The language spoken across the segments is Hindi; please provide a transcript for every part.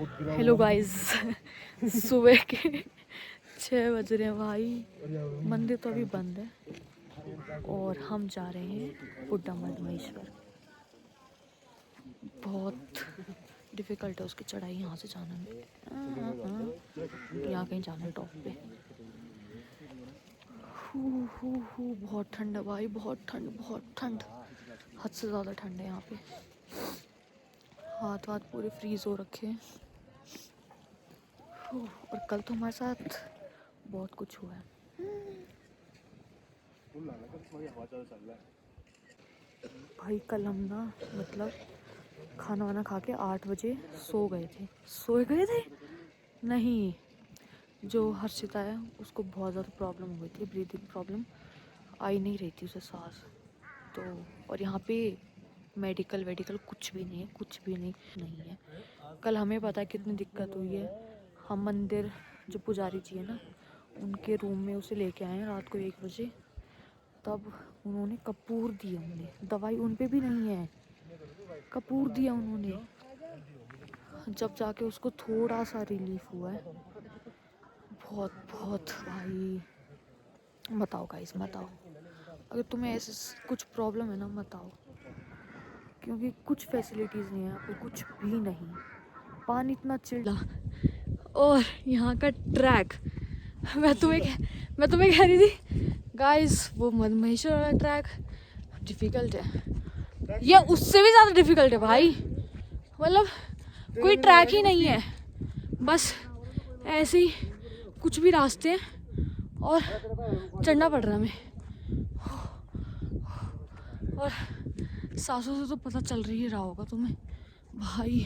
हेलो गाइस, सुबह के 6 बज रहे हैं भाई। मंदिर तो अभी बंद है और हम जा रहे हैं बुड्ढा मधमेश्वर। बहुत डिफ़िकल्ट है उसकी चढ़ाई, यहाँ से जाना में। यहाँ कहीं जाना है टॉप पे। बहुत ठंड है भाई, बहुत ठंड, हद से ज़्यादा ठंड है यहाँ पे। हाथ पूरे फ्रीज हो रखे हैं। और कल तो हमारे साथ बहुत कुछ हुआ है। भाई कल हम ना मतलब खाना वाना खा के 8 बजे सो गए थे। नहीं, जो हर्षिता है उसको बहुत ज़्यादा प्रॉब्लम हो गई थी, ब्रीदिंग प्रॉब्लम, आई नहीं रही थी उसे सांस। तो और यहाँ पे मेडिकल कुछ भी नहीं है। कल हमें पता है कितनी दिक्कत हुई है। हम मंदिर जो पुजारी जी है ना, उनके रूम में उसे लेके आए हैं रात को 1 बजे। तब उन्होंने कपूर दिया, उन्हें दवाई उन पे भी नहीं है, कपूर दिया उन्होंने। जब जाके उसको थोड़ा सा रिलीफ हुआ है। बहुत भाई, बताओ गाइस, बताओ अगर तुम्हें ऐसे कुछ प्रॉब्लम है ना, बताओ, क्योंकि कुछ फैसिलिटीज़ नहीं है यहाँ पे, कुछ भी नहीं। पानी इतना चिल्ला, और यहाँ का ट्रैक, मैं तुम्हें कह रही थी गाइस, वो मधमेश्वर वाला ट्रैक डिफ़िकल्ट है। ये उससे भी ज़्यादा डिफ़िकल्ट है भाई। मतलब कोई ट्रैक ही नहीं है, बस ऐसे ही कुछ भी रास्ते हैं और चढ़ना पड़ रहा है हमें। और सांसों से तो पता चल ही रहा होगा तुम्हें भाई,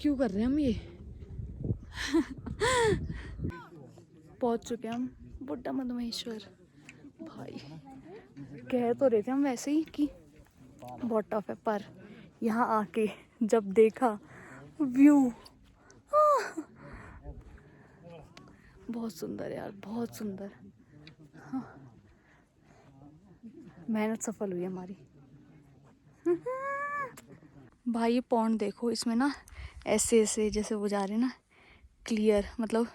क्यों कर रहे हैं हम ये। पहुंच चुके हैं हम बुड्ढा मधमेश्वर। भाई कह तो रहे थे हम वैसे ही कि बहुत टफ है, पर यहाँ आके जब देखा व्यू, बहुत सुंदर यार, बहुत सुंदर। हाँ। मेहनत सफल हुई हमारी। भाई ये पॉन्ड देखो, इसमें ना ऐसे जैसे वो जा रहे हैं ना, क्लियर, मतलब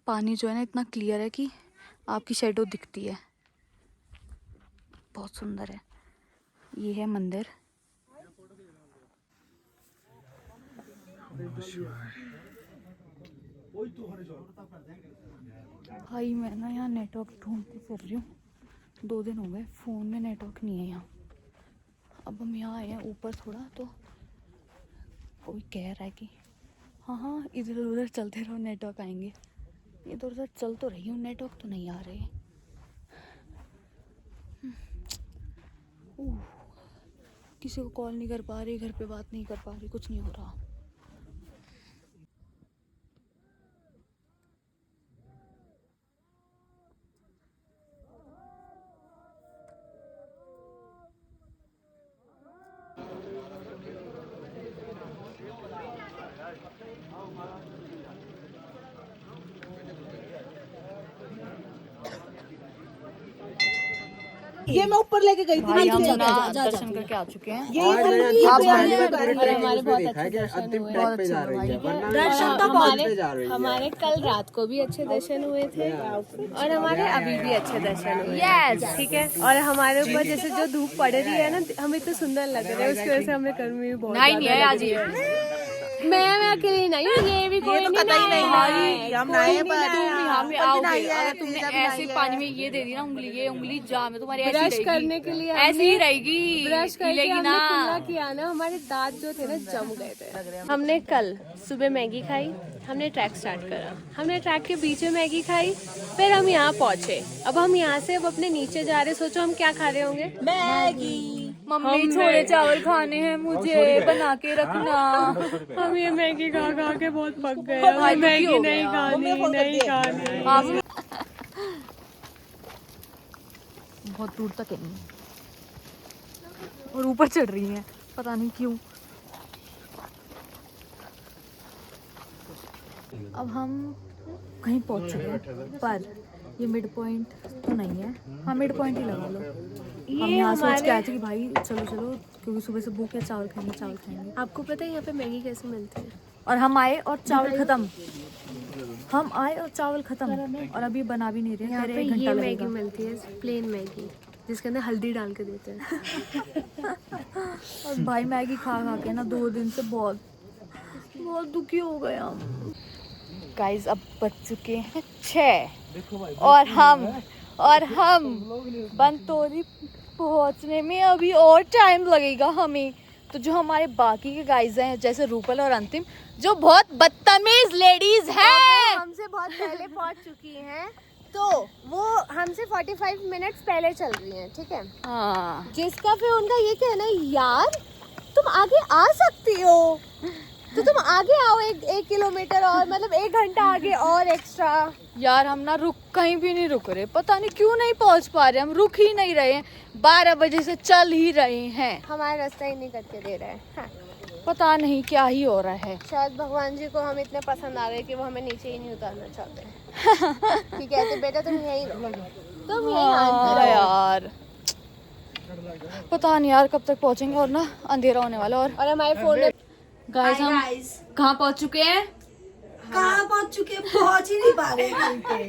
पानी जो है ना इतना क्लियर है कि आपकी शैडो दिखती है। बहुत सुंदर है। ये है मंदिर। भाई मैं ना यहाँ नेटवर्क ढूंढती फिर रही हूँ, 2 दिन हो गए, फ़ोन में नेटवर्क नहीं है यहाँ। अब हम यहाँ आए हैं ऊपर थोड़ा, तो कोई कह रहा है कि हाँ इधर उधर चलते रहो, नेटवर्क आएंगे। इधर उधर चल तो रही हूँ, नेटवर्क तो नहीं आ रहे। किसी को कॉल नहीं कर पा रही, घर पे बात नहीं कर पा रही, कुछ नहीं हो रहा। ये मैं ऊपर लेके गई थी। भाई हम ना दर्शन करके आ चुके हैं। ये हमारे बहुत अच्छे दर्शन हुए। दर्शन तो हमारे कल रात को भी अच्छे दर्शन हुए थे और हमारे अभी भी अच्छे दर्शन हुए। यस, ठीक है। और हमारे ऊपर जैसे जो धूप पड़ रही है ना, हमें इतना सुंदर लग रहा है, उसकी वजह से हमें गर्मी भी बहुत नहीं है आज ये। मैं अकेली नहीं हूँ, ये भी कोई नहीं भाई, हम नए तुम यहाँ पे आओगे, अगर तुमने ऐसे पानी में ये दे दी ना उंगली जा में तुम्हारी ऐसी ब्रश करने के लिए ऐसी ही रहेगी, ब्रश करके हिलेगी हमने ना। कुल्ला किया ना, हमारे दांत जो थे ना जम गए थे। हमने कल सुबह मैगी खाई, हमने ट्रैक स्टार्ट करा, हमने ट्रैक के बीच में मैगी खाई, फिर हम यहाँ पहुँचे। अब हम यहाँ से अब अपने नीचे जा रहे, सोचो हम क्या खा रहे होंगे। मैगी। मम्मी छोले चावल खाने हैं मुझे, बना के रखना। हम ये मैगी खा खा के बहुत पक गए, हमें मैगी नहीं खानी। बहुत दूर तक है और ऊपर चढ़ रही हैं, पता नहीं क्यों। अब हम कहीं पहुंच चुके हैं, पर ये मिड पॉइंट तो नहीं है। हाँ, मिड पॉइंट ही लगा लो। हम यहाँ सोच के आए थे कि भाई चलो चलो, क्योंकि सुबह से भूख है, चावल खाएंगे। आपको पता है यहाँ पे मैगी कैसे मिलती है? और हम आए और चावल खत्म, और अभी बना भी नहीं रहे। यहाँ कह रहे पे 1 घंटा ये मैगी लगेगा। मिलती है, प्लेन मैगी, जिसके अंदर हल्दी डाल के देते हैं। और भाई मैगी खा खा के ना 2 दिन से बहुत दुखी हो गए हम। गाइस अब बज चुके हैं 6 और हम बनतोरी पहुंचने में अभी और टाइम लगेगा हमें। तो जो हमारे बाकी के गाइस हैं जैसे रूपल और अंतिम, जो बहुत बदतमीज लेडीज हैं, हमसे बहुत पहले पहुँच चुकी हैं, तो वो हमसे 45 मिनट्स पहले चल रही हैं, ठीक है। हाँ जिसका फिर उनका ये कहना है, यार तुम आगे आ सकती हो तो तुम आगे आओ 1 किलोमीटर और, मतलब 1 घंटा आगे और एक्स्ट्रा। यार हम ना कहीं भी नहीं रुक रहे, पता नहीं क्यों नहीं पहुंच पा रहे, हम रुक ही नहीं रहे हैं, 12 बजे से चल ही रहे हैं, हमारा रास्ता ही नहीं करके दे रहा है। हाँ। पता नहीं क्या ही हो रहा है। शायद भगवान जी को हम इतने पसंद आ गए कि वो हमें नीचे ही नहीं उतारना चाहते। ठीक है तो बेटा तुम यहीं रहो, तुम यहीं आंटी रहो। यार पता नहीं यार कब तक पहुंचेंगे, और ना अंधेरा होने वाला। और हमारे फोन में गाइस हम कहाँ पहुंच चुके हैं? कहाँ पहुँच चुके हैं? पहुँच ही नहीं पा रहे कहीं पे।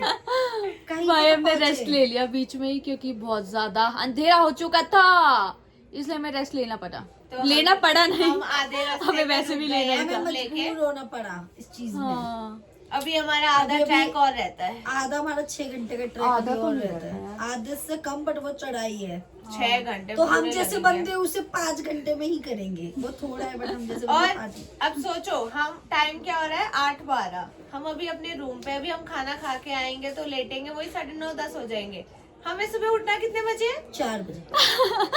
कहीं भाई पे हमने पहुंचे। रेस्ट ले लिया बीच में ही, क्योंकि बहुत ज्यादा अंधेरा हो चुका था, इसलिए हमें रेस्ट लेना पड़ा। लेना पड़ा नहीं, हम आधे रास्ते हमें पे वैसे रुक भी गए, लेना ही हमें था। मजबूर होना पड़ा इस चीज में। हाँ अभी हमारा आधा अभी- ट्रैक और रहता है। आधा हमारा 6 घंटे का ट्रैक आधा अभी तो और नहीं रहता रहता है। आधे से कम, बट वो चढ़ाई है। 6 घंटे तो हम पूरे जैसे लगेंगे। बंदे उसे 5 घंटे में ही करेंगे। वो थोड़ा है बट हम जैसे और बंदे 5 अब सोचो, हम टाइम क्या हो रहा है 8:12, हम अभी अपने रूम पे, अभी हम खाना खा के आएंगे तो लेटेंगे वही 9:30-10 हो जाएंगे। हमें सुबह उठना कितने बजे है? 4 बजे।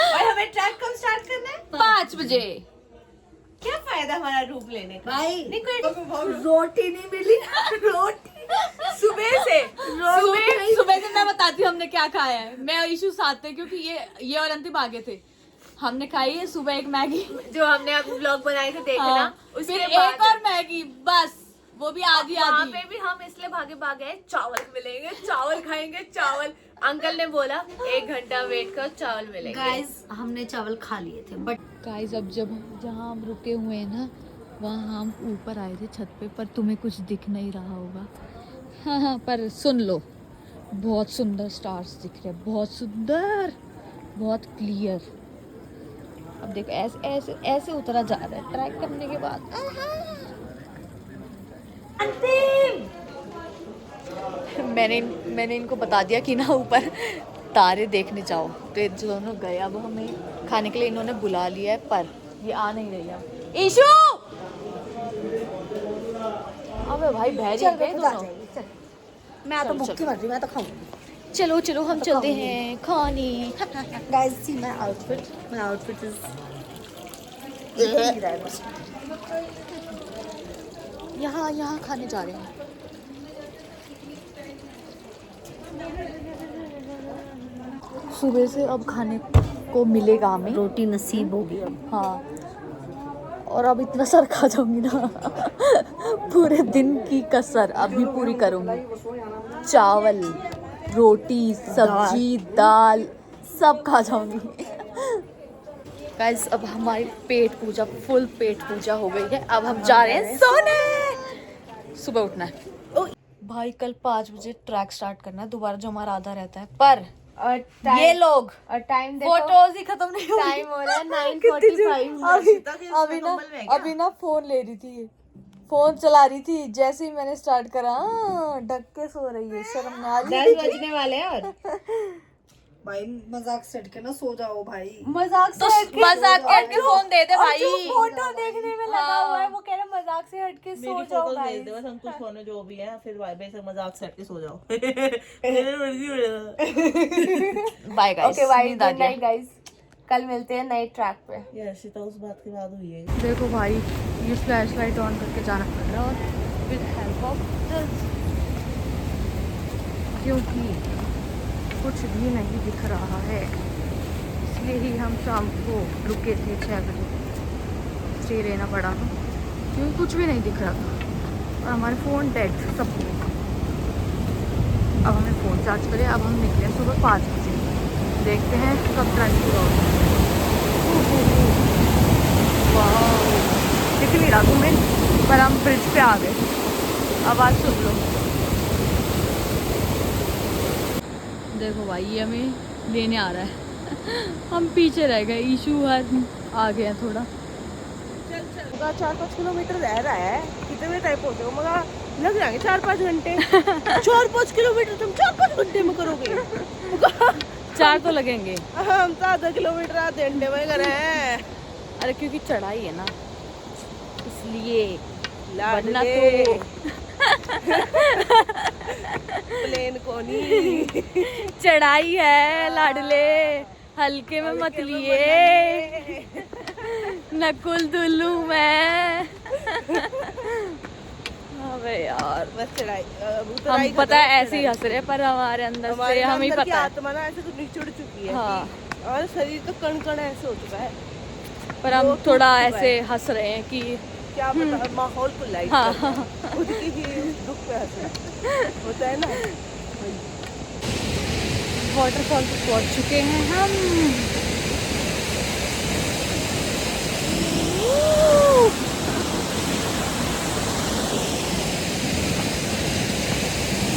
और हमें ट्रैक कब स्टार्ट करना है? 5 बजे। क्या फायदा हमारा रूम लेने का? भाई नहीं कोई रोटी नहीं मिली। रोटी सुबह से मैं बताती हूँ हमने क्या खाया है। मैं इशू साथ थे, क्योंकि ये और अंतिम आगे थे। हमने खाई है सुबह एक मैगी, जो हमने अब व्लॉग बनाए थे देखना, हाँ, उसके फिर बाद एक और मैगी, बस वो भी आधी वहाँ आधी। पे भी हम इसलिए भागे चावल मिलेंगे, चावल खाएंगे, चावल। अंकल ने बोला 1 घंटा वेट करो, चावल मिलेंगे। गाइस हमने चावल खा लिए थे बट गाइस अब जहाँ हम रुके हुए हैं ना, वहाँ हम ऊपर आए थे छत पे, पर तुम्हें कुछ दिख नहीं रहा होगा। हाँ पर सुन लो, बहुत सुंदर स्टार्स दिख रहे हैं, बहुत सुंदर, बहुत क्लियर। अब देखो ऐसे ऐसे ऐसे उतरा जा रहा है ट्रैक करने के बाद। मैंने इनको बता दिया कि ना ऊपर तारे देखने जाओ, तो ये दोनों गए। अब हमें खाने के लिए इन्होंने बुला लिया है, पर ये आ नहीं रही है। ईशु, अबे भाई बहरी गए दोनों। मैं तो चल, भूखी मर रही, मैं तो खाऊंगी। चलो चलो हम चलते हैं खाने। Guys see my outfit is यहाँ खाने जा रहे हैं। सुबह से अब खाने को मिलेगा हमें, रोटी नसीब होगी अब। हाँ, और अब इतना सर खा जाऊंगी ना पूरे दिन की कसर अभी पूरी करूंगी। चावल, रोटी, सब्जी, दाल सब खा जाऊंगी। गाइस अब हमारी फुल पेट पूजा हो गई है। अब हम जा रहे हैं सोने। सुबह उठना है भाई, कल 5 बजे ट्रैक स्टार्ट करना है दोबारा, जो हमारा आधा रहता है। पर और ये लोग और टाइम देखो, फोटोज ही खत्म नहीं हुई। टाइम हो रहा है 9:45। अभी ना फोन ले रही थी, फोन चला रही थी। जैसे ही मैंने स्टार्ट करा, ढक के सो रही है, शर्म ना आ रही। 10 बजने वाले हैं और भाई मजाक से हट के ना सो जाओ भाई। मजाक तो मजाक के हट के फोन दे दे भाई। फोटो देखने में लगा हुआ है, वो कह रहा मजाक से हट के सो जाओ भाई। भेज दे बस, हम कुछ फोन जो भी है, फिर भाई बेशक मजाक से हट के सो जाओ। Bye guys. Okay bye, good night guys, कल मिलते हैं नए ट्रैक पे। ये हर्षिता उस बात की बात हुई है। देखो भाई, ये फ्लैश लाइट ऑन करके जाना पड़ रहा है, और विद हेल्प ऑफ दिस, क्योंकि कुछ भी नहीं दिख रहा है। इसलिए ही हम शाम को रुके थे 6 बजे, स्टे रहना पड़ा, क्योंकि कुछ भी नहीं दिख रहा था और हमारे फ़ोन डेड सब कुछ। अब हमें फ़ोन चार्ज करें। अब हम निकले सुबह 5 बजे। देखते हैं कब ट्रेंड पूरा होता है। वाह, दिख नहीं रहा तुम्हें, पर हम ब्रिज पे आ गए। आवाज़ सुन लो। देखो भाई, ये हमें लेने आ रहा है। हम पीछे रह गए, ईशू हर आ गए हैं थोड़ा। 4-5 किलोमीटर रह रहा है, कितने टाइम पहुंचेगा? मगर लग जाएंगे 4-5 घंटे। 4-5 किलोमीटर तुम 4-5 घंटे में करोगे? 4 तो लगेंगे। हम तो आधा किलोमीटर आधे घंटे में कर रहे हैं। अरे क्योंकि चढ़ाई है ना, इसलिए। वरना लाडले तो प्लेन को नहीं, चढ़ाई है लाडले, हल्के में मत लिए। नकुल दुल्लू मैं। अबे यार, बस चढ़ाई हम पता है ऐसे ही हंस रहे, पर हमारे अंदर से हमें ही पता है। आत्मा ना ऐसे तो निचुड़ चुकी है। हाँ। और शरीर तो कण कण ऐसे हो चुका है, पर हम वो थोड़ा टूट चुका ऐसे हंस रहे हैं कि क्या पता माहौल को लाइट हाँ, कर दे। खुद की ही दुख पे हंसे होता है ना। वाटरफॉल पे पहुंच चुके हैं हम।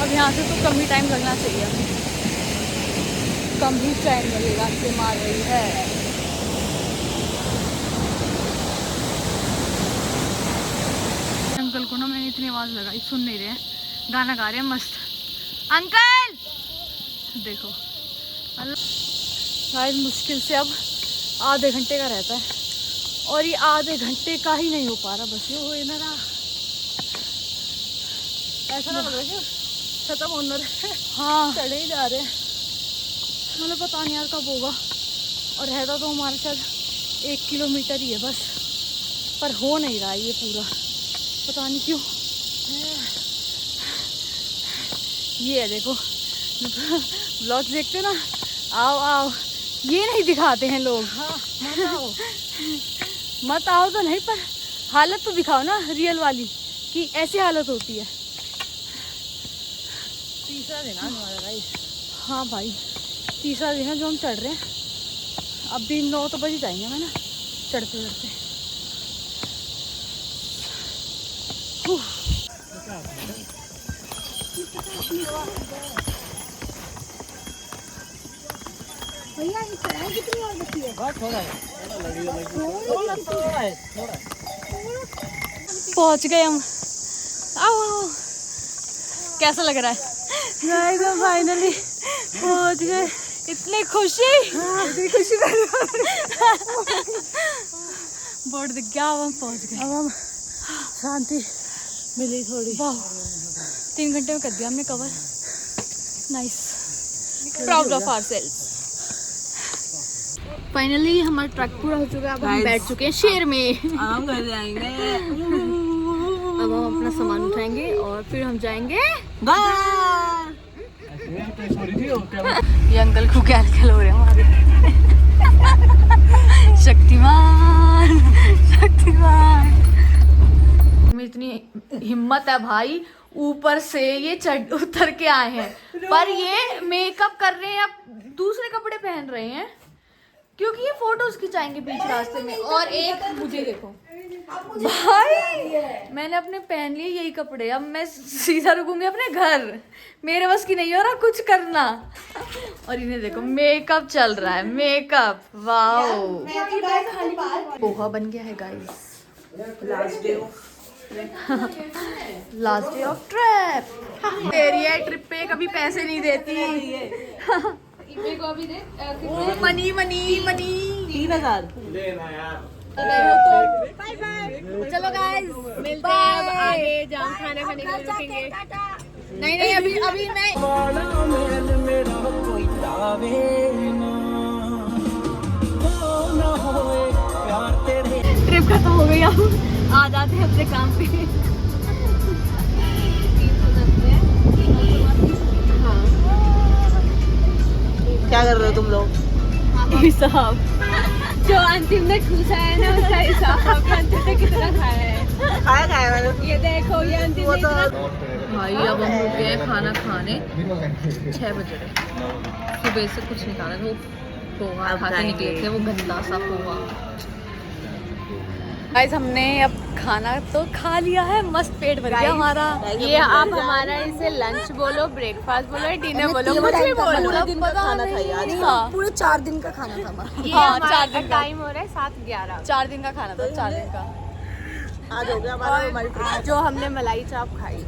अब यहाँ से तो कम ही टाइम लगना चाहिए हमें, कम ही टाइम लगेगा। से मार रही है। अंकल को ना मैंने इतनी आवाज़ लगाई, सुन नहीं रहे हैं, गाना गा रहे हैं मस्त। अंकल देखो, शायद मुश्किल से अब आधे घंटे का रहता है, और ये आधे घंटे का ही नहीं हो पा रहा। बस ये हो ना रहा, ऐसा ना लग रहा है खत्म होने रहे। हाँ चढ़े ही जा रहे हैं। मतलब पता नहीं यार कब होगा। और रहता तो हमारे साथ 1 किलोमीटर ही है बस, पर हो नहीं रहा है ये पूरा, पता नहीं क्यों। ये है देखो, ब्लॉग देखते ना, आओ आओ, ये नहीं दिखाते हैं लोग। हाँ, मत आओ। मत आओ तो नहीं, पर हालत तो दिखाओ ना रियल वाली, कि ऐसी हालत होती है। तीसरा दिन आने वाला गाइस। हाँ भाई, तीसरा दिन है जो हम चढ़ रहे हैं। अभी 9 तो बज ही जाएंगे मैं ना चढ़ते चढ़ते। भैया ये चढ़ाई कितनी और बची है? पहुंच गए हम। आओ आओ, कैसा लग रहा है? गाइस हम फाइनली पहुंच गए, इतनी खुशी। इतनी खुशी बोर्ड दिख गया, अब हम पहुंच गए। अब हम शांति मिली थोड़ी। वाह, 3 घंटे में कर दिया हमने cover. Nice, proud of ourselves. Finally हमारा ट्रैक पूरा हो चुका है। अब हम बैठ चुके हैं शेर में। हम घर जाएंगे। अब हम अपना सामान उठाएंगे और फिर हम जाएंगे। ये अंकल को क्या हो रहे हैं हमारे। शक्तिमान शक्तिमान। में इतनी हिम्मत है भाई, ऊपर से ये चढ़ उतर के आए हैं, पर ये मेकअप कर रहे हैं, अब दूसरे कपड़े पहन रहे हैं क्योंकि ये फोटोज खिंचाएंगे बीच रास्ते में। और एक मुझे देखो भाई, मैंने अपने पहन लिए यही कपड़े, अब मैं सीधा रुकूंगी अपने घर, मेरे बस की नहीं हो रहा कुछ करना। और इन्हें देखो, मेकअप चल रहा है, मेकअप। वाओ, पोहा बन गया है guys. Last day of trip. तेरी है ट्रिप पे कभी पैसे नहीं देती। को अभी दे ओ money money money. 3000 bye bye. चलो गाइस, मिलते हैं अब आगे, जहाँ खाना खाने के लिए रुकेंगे। नहीं नहीं, अभी अभी मैं ट्रिप खत्म हो गई, अब आ जाते हैं अपने काम पे। क्या कर रहे हो तुम लोग? हिसाब जो अंतिम में ठूसा है ना, उसका हिसाब आपने अंतिम में कितना खाया है। खाया मैंने। ये देखो, ये अंतिम वो में तो इतना भाई, अब हम रुके हैं खाना खाने, 6 बज रहे। सुबह से कुछ नहीं खाना, वो पोहा अब खा के खाएंगे। निकले थे, वो गंदा सा पोहा। गाइस हमने अब खाना तो खा लिया है, मस्त पेट भर गया हमारा। ये आप हमारा इसे लंच बोलो, ब्रेकफास्ट बोलो, डिनर बोलो, कुछ भी बोलो। पूरे दिन का खाना था यार। हाँ, पूरे 4 दिन का खाना था हमारा। ये हाँ, हमारा 4 दिन का। टाइम हो रहा है 7:11। 4 दिन का खाना था, 4 दिन का। आज हो गया हमारा हमारी ट्रिप। जो हमने मलाई चाप खाई,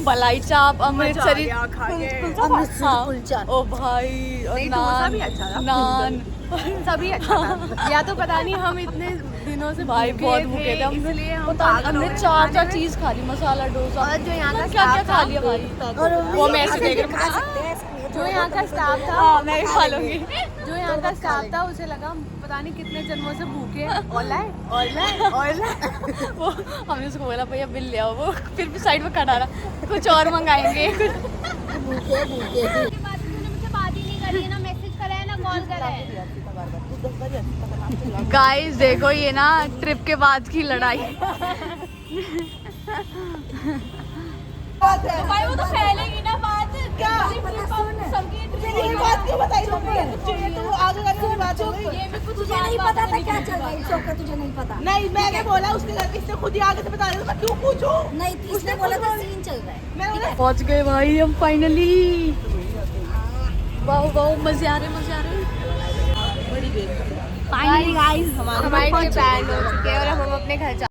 मलाई चाप, अमृतसरी खा के हाँ। कुलचा। ओ भाई, और डोसा नान, भी अच्छा था। नान सभी अच्छा था। या तो पता नहीं हम इतने दिनों से भाई बहुत भूखे थे हमने, इसलिए हम पता नहीं पागल हो हमने गए 4 खाने में। चीज खा ली, मसाला डोसा और जो यहाँ का क्या क्या स्टाफ खा था, लिया भाई। और वो मैं ऐसे देख खा सकते हैं इसमें। जो यहाँ का स्टाफ था, हाँ मैं भी खा लूंगी। जो यहाँ का स्टाफ था उसे लगा हम पता नहीं कितने जन्मों से भूखे हैं। ऑनलाइन वो हमने उसको बोला भैया बिल ले आओ, वो फिर भी साइड में खड़ा रहा, कुछ और मंगाएंगे। भूखे भूखे। मुझसे बात ही नहीं करी है, ना मैसेज करा है ना कॉल करा है। गाइस देखो ये ना ट्रिप के बाद की लड़ाई। भाई वो तो फैलेगी ना बात। क्या ये बात क्यों बताई तुमने? ये तो आगे करने की बात हो गई। ये भी कुछ तुझे नहीं पता था क्या चल रहा है शो का, तुझे नहीं पता। नहीं मैंने बोला उसके घर इसने खुद ही आगे से बता दिया, मैं क्यों पूछूं? नहीं उसने बोला था सीन चल रहा है। मैं बोला पहुंच गए भाई हम फाइनली। वाह वाह, मजे आ रहे, मजे आ रहे। हमारे बैंड हो चुके हैं और अब हम अपने घर जा